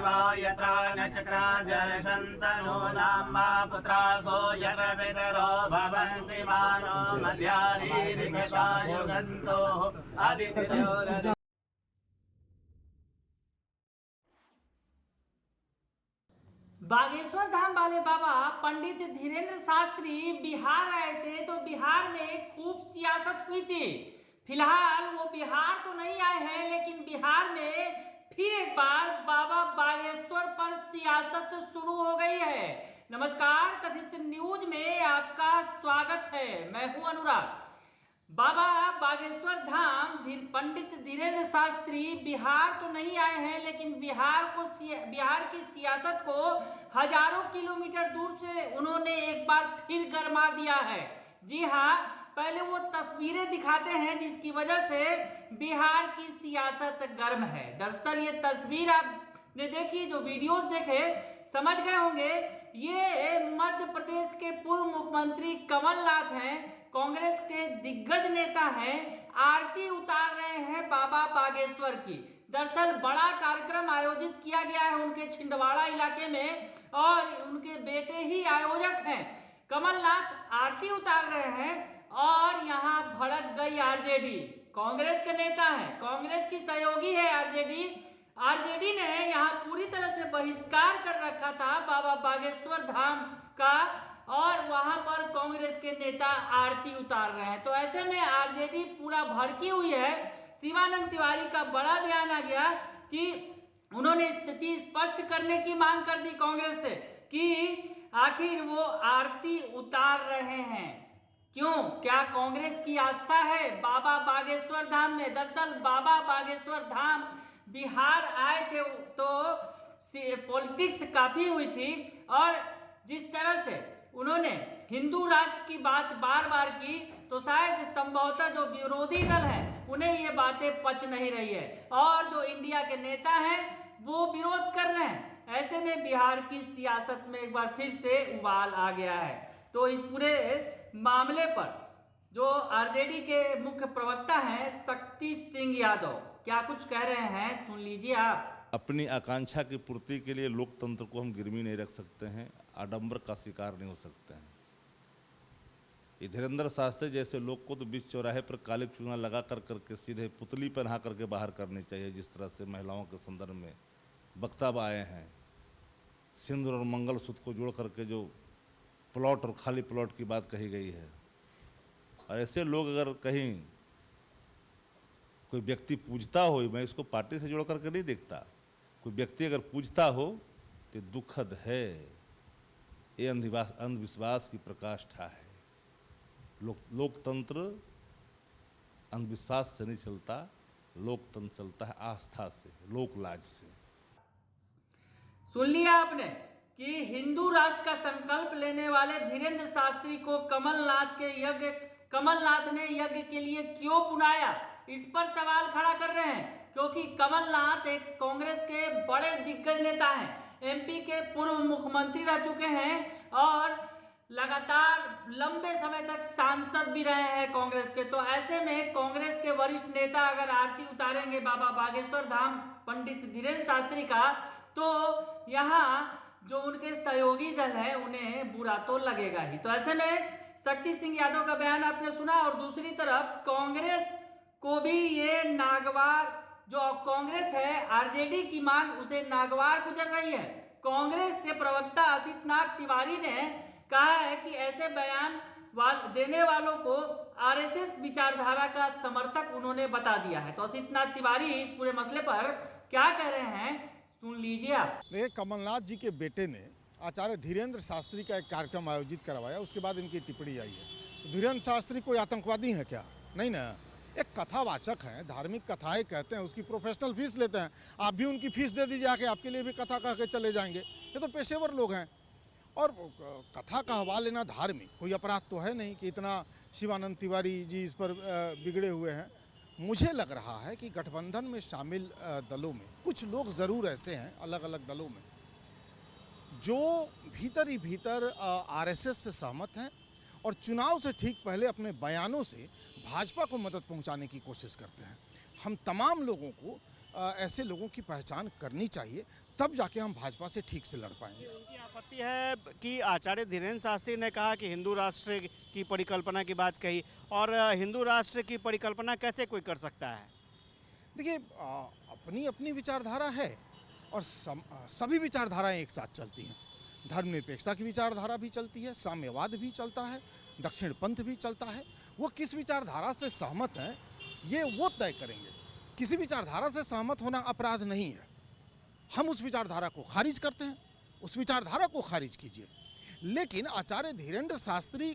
यत्र नचक्राजर्षन्तनो नाम्मा पुत्रासो यर्वितरो भवन्ति मानो मध्यानीरिकस्वायुगन्तो आदित्यो। बागेश्वर धाम वाले बाबा पंडित धीरेन्द्र शास्त्री बिहार आए थे तो बिहार में खूब सियासत हुई थी। फिलहाल वो बिहार तो नहीं आए हैं, लेकिन बिहार में फिर एक बार बाबा बागेश्वर पर सियासत शुरू हो गई है। नमस्कार, कशिश न्यूज में आपका स्वागत है। मैं हूं अनुराग। बाबा बागेश्वर धाम पंडित धीरेन्द्र शास्त्री बिहार तो नहीं आए हैं, लेकिन बिहार की सियासत को हजारों किलोमीटर दूर से उन्होंने एक बार फिर गरमा दिया है। जी हाँ, पहले वो तस्वीरें दिखाते हैं जिसकी वजह से बिहार की सियासत गर्म है। दरअसल ये तस्वीर आपने देखी, जो वीडियोस देखे समझ गए होंगे, ये मध्य प्रदेश के पूर्व मुख्यमंत्री कमलनाथ हैं, कांग्रेस के दिग्गज नेता हैं, आरती उतार रहे हैं बाबा बागेश्वर की। दरअसल बड़ा कार्यक्रम आयोजित किया गया है उनके छिंदवाड़ा इलाके में और उनके बेटे ही आयोजक हैं। कमलनाथ आरती उतार रहे हैं और यहाँ भड़क गई आरजेडी। कांग्रेस के नेता हैं, कांग्रेस की सहयोगी है आरजेडी ने यहाँ पूरी तरह से बहिष्कार कर रखा था बाबा बागेश्वर धाम का, और वहां पर कांग्रेस के नेता आरती उतार रहे हैं। तो ऐसे में आरजेडी पूरा भड़की हुई है। शिवानंद तिवारी का बड़ा बयान आ गया कि उन्होंने स्थिति स्पष्ट करने की मांग कर दी कांग्रेस से कि आखिर वो आरती उतार रहे हैं क्यों, क्या कांग्रेस की आस्था है बाबा बागेश्वर धाम में। दरअसल बाबा बागेश्वर धाम बिहार आए थे तो पॉलिटिक्स काफी हुई थी, और जिस तरह से उन्होंने हिंदू राष्ट्र की बात बार बार की, तो शायद संभवतः जो विरोधी दल है उन्हें ये बातें पच नहीं रही है, और जो इंडिया के नेता हैं वो विरोध कर रहे हैं। ऐसे में बिहार की सियासत में एक बार फिर से उबाल आ गया है। तो इस पूरे मामले पर जो आरजेडी के मुख्य प्रवक्ता हैं शक्ति सिंह यादव क्या कुछ कह रहे हैं, सुन लीजिए आप। अपनी आकांक्षा की पूर्ति के लिए लोकतंत्र को हम गिरवी नहीं रख सकते हैं, आडंबर का शिकार नहीं हो सकते हैं। धीरेन्द्र शास्त्री जैसे लोग को तो बीच चौराहे पर काले चूना लगा करके सीधे पुतली पहना करके बाहर करनी चाहिए। जिस तरह से महिलाओं के संदर्भ में वक्तव्य आए हैं, सिंदूर और मंगलसूत्र को जोड़ करके जो प्लॉट और खाली प्लॉट की बात कही गई है, और ऐसे लोग अगर कहीं कोई व्यक्ति पूजता हो, मैं इसको पार्टी से जोड़ करके नहीं देखता, कोई व्यक्ति अगर पूजता हो तो दुखद है। ये अंधविश्वास की प्रकाष्ठा है। लोकतंत्र अंधविश्वास से नहीं चलता, लोकतंत्र चलता है आस्था से, लोकलाज से। सुन लिया आपने कि हिंदू राष्ट्र का संकल्प लेने वाले धीरेन्द्र शास्त्री को कमलनाथ ने यज्ञ के लिए क्यों बुलाया, इस पर सवाल खड़ा कर रहे हैं। क्योंकि कमलनाथ एक कांग्रेस के बड़े दिग्गज नेता हैं, एमपी के पूर्व मुख्यमंत्री रह चुके हैं और लगातार लंबे समय तक सांसद भी रहे हैं कांग्रेस के। तो ऐसे में कांग्रेस के वरिष्ठ नेता अगर आरती उतारेंगे बाबा बागेश्वर धाम पंडित धीरेन्द्र शास्त्री का, तो यहाँ जो उनके सहयोगी दल है उन्हें बुरा तो लगेगा ही। तो ऐसे में शक्ति सिंह यादव का बयान आपने सुना, और दूसरी तरफ कांग्रेस को भी ये नागवार, जो कांग्रेस है आरजेडी की मांग उसे नागवार गुजर रही है। कांग्रेस के प्रवक्ता असितनाथ तिवारी ने कहा है कि ऐसे बयान देने वालों को आरएसएस विचारधारा का समर्थक उन्होंने बता दिया है। तो असितनाथ तिवारी इस पूरे मसले पर क्या कह रहे हैं, सुन लीजिए आप। देखिए, कमलनाथ जी के बेटे ने आचार्य धीरेन्द्र शास्त्री का एक कार्यक्रम आयोजित करवाया, उसके बाद इनकी टिप्पणी आई है। धीरेन्द्र शास्त्री कोई आतंकवादी है क्या? नहीं ना, एक कथावाचक हैं, धार्मिक कथाएं कहते हैं, उसकी प्रोफेशनल फीस लेते हैं। आप भी उनकी फीस दे दीजिए आके, आपके लिए भी कथा कह के चले जाएंगे। ये तो पेशेवर लोग हैं। और कथा का हवा लेना धार्मिक कोई अपराध तो है नहीं कि इतना शिवानंद तिवारी जी इस पर बिगड़े हुए हैं। मुझे लग रहा है कि गठबंधन में शामिल दलों में कुछ लोग ज़रूर ऐसे हैं, अलग अलग दलों में, जो भीतर ही भीतर आरएसएस से सहमत हैं और चुनाव से ठीक पहले अपने बयानों से भाजपा को मदद पहुंचाने की कोशिश करते हैं। हम तमाम लोगों को ऐसे लोगों की पहचान करनी चाहिए, तब जाके हम भाजपा से ठीक से लड़ पाएंगे। उनकी आपत्ति है कि आचार्य धीरेन्द्र शास्त्री ने कहा कि हिंदू राष्ट्र की परिकल्पना की बात कही, और हिंदू राष्ट्र की परिकल्पना कैसे कोई कर सकता है? देखिए, अपनी अपनी विचारधारा है और सभी विचारधाराएं एक साथ चलती हैं। धर्मनिरपेक्षता की विचारधारा भी चलती है, साम्यवाद भी चलता है, दक्षिणपंथ भी चलता है। वो किस विचारधारा से सहमत हैं ये वो तय करेंगे। किसी विचारधारा से सहमत होना अपराध नहीं है। हम उस विचारधारा को खारिज करते हैं, उस विचारधारा को खारिज कीजिए, लेकिन आचार्य धीरेन्द्र शास्त्री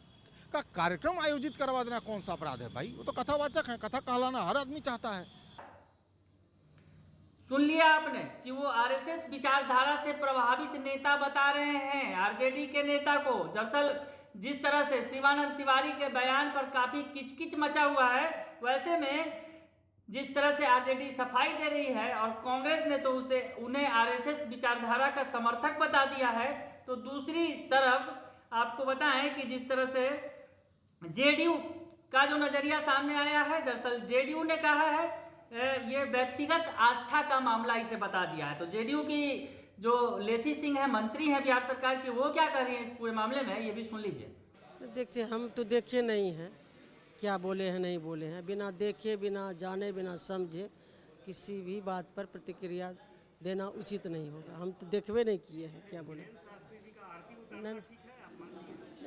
का कार्यक्रम आयोजित करवा देना कौन सा अपराध है भाई? वो तो कथावाचक है, कथा कहलाना हर आदमी चाहता है। सुन लिया आपने कि वो आरएसएस विचारधारा से प्रभावित नेता बता रहे हैं आरजेडी के नेता को। दरअसल जिस तरह से शिवानंद तिवारी के बयान पर काफी किचकिच मचा हुआ है, वैसे में जिस तरह से आरजेडी सफाई दे रही है और कांग्रेस ने तो उन्हें आरएसएस विचारधारा का समर्थक बता दिया है, तो दूसरी तरफ आपको बताएं कि जिस तरह से जेडीयू का जो नजरिया सामने आया है, दरअसल जेडीयू ने कहा है ये व्यक्तिगत आस्था का मामला इसे बता दिया है। तो जेडीयू की जो लेसी सिंह है, मंत्री हैं बिहार सरकार की, वो क्या कर रही है इस पूरे मामले में, ये भी सुन लीजिए। देखिए, हम तो देखे नहीं हैं क्या बोले हैं नहीं बोले हैं। बिना देखे, बिना जाने, बिना समझे किसी भी बात पर प्रतिक्रिया देना उचित नहीं होगा। हम तो देखबे नहीं किए हैं क्या बोले।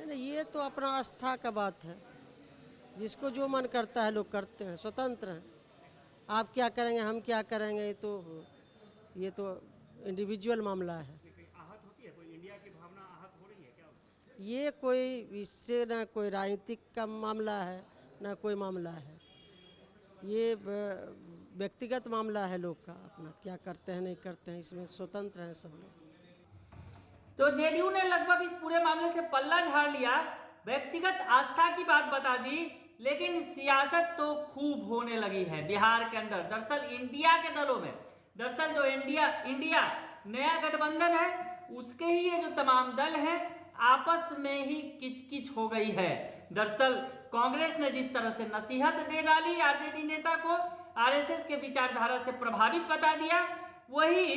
नहीं, ये तो अपना आस्था का बात है। जिसको जो मन करता है लोग करते हैं, स्वतंत्र हैं। आप क्या करेंगे, हम क्या करेंगे, ये तो इंडिविजुअल मामला है। आहत होती है कोई, इंडिया की भावना आहत हो रही है क्या? ये कोई इससे ना कोई राजनीतिक का मामला है ना कोई मामला है। ये व्यक्तिगत मामला है लोग का, अपना क्या करते हैं नहीं करते हैं, इसमें स्वतंत्र हैं सब लोग। तो जेडीयू ने लगभग इस पूरे मामले से पल्ला झाड़ लिया, व्यक्तिगत आस्था की बात बता दी, लेकिन सियासत तो खूब होने लगी है बिहार के अंदर। दरअसल इंडिया के दलों में, दरअसल जो इंडिया नया गठबंधन है, उसके ही ये जो तमाम दल हैं आपस में ही किचकिच हो गई है। दरअसल कांग्रेस ने जिस तरह से नसीहत दे डाली आरजेडी नेता को, आरएसएस के विचारधारा से प्रभावित बता दिया, वही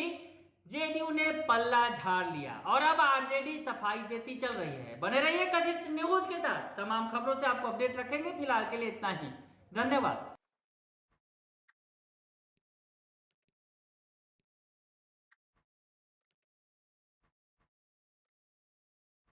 जेडीयू ने पल्ला झाड़ लिया और अब आरजेडी सफाई देती चल रही है। बने रहिए कशिश न्यूज के साथ, तमाम खबरों से आपको अपडेट रखेंगे। फिलहाल के लिए इतना ही, धन्यवाद।